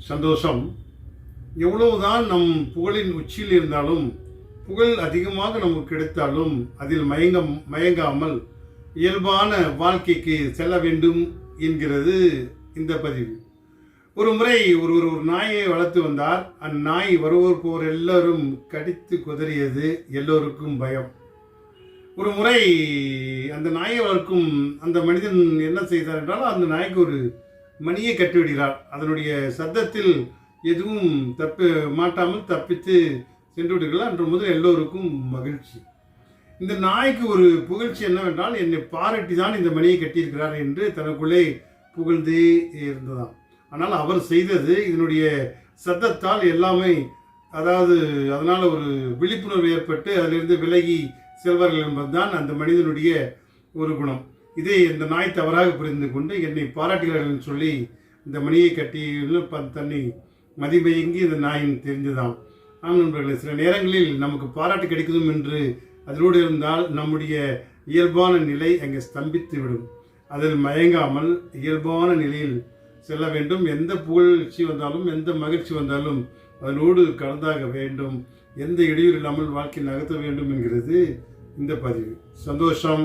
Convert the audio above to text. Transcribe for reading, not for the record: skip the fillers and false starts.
சந்தோஷம். எவ்வளவுதான் நம் புகழின் உச்சியில் இருந்தாலும், புகழ் அதிகமாக நமக்கு கிடைத்தாலும் அதில் மயங்காமல் இயல்பான வாழ்க்கைக்கு செல்ல வேண்டும் என்கிறது இந்த பதிவு. ஒரு முறை ஒருவர் ஒரு நாயை வளர்த்து வந்தார். அந்நாய் வருவோர் போர் எல்லாரும் கடித்து குதறியது. எல்லோருக்கும் பயம். ஒரு முறை அந்த நாயை வளர்க்கும் அந்த மனிதன் என்ன செய்தார் என்றால், அந்த நாய்க்கு ஒரு மணியை கட்டிவிடுகிறார். அதனுடைய சத்தத்தில் எதுவும் மாட்டாமல் தப்பித்து சென்று விடுகிறார். அன்று முதல் எல்லோருக்கும் மகிழ்ச்சி. இந்த நாய்க்கு ஒரு புகழ்ச்சி என்னவென்றால், என்னை பாராட்டி தான் இந்த மணியை கட்டியிருக்கிறார் என்று தனக்குள்ளே புகழ்ந்தே இருந்ததாம். ஆனால் அவர் செய்தது இதனுடைய சத்தத்தால் எல்லாமே, அதாவது அதனால் ஒரு விழிப்புணர்வு ஏற்பட்டு அதிலிருந்து விலகி செல்வார்கள் என்பதுதான் அந்த மனிதனுடைய ஒரு குணம். இதை இந்த நாய் தவறாக புரிந்து கொண்டு என்னை பாராட்டுகிறார்கள் சொல்லி இந்த மணியை கட்டி தன்னை மதிமயங்கி இந்த நாயின் தெரிந்ததாம். ஆம் நண்பர்களே, சில நேரங்களில் நமக்கு பாராட்டு கிடைக்கும் என்று அதனோடு இருந்தால் நம்முடைய இயல்பான நிலை அங்கே ஸ்தம்பித்து விடும். அதில் மயங்காமல் இயல்பான நிலையில் செல்ல வேண்டும். எந்த புகழ்ச்சி வந்தாலும், எந்த மகிழ்ச்சி வந்தாலும் அதனோடு கலந்தாக வேண்டும். எந்த இடையூறு இல்லாமல் வாழ்க்கை நகர்த்த வேண்டும் என்கிறது இந்த பதிவு. சந்தோஷம்.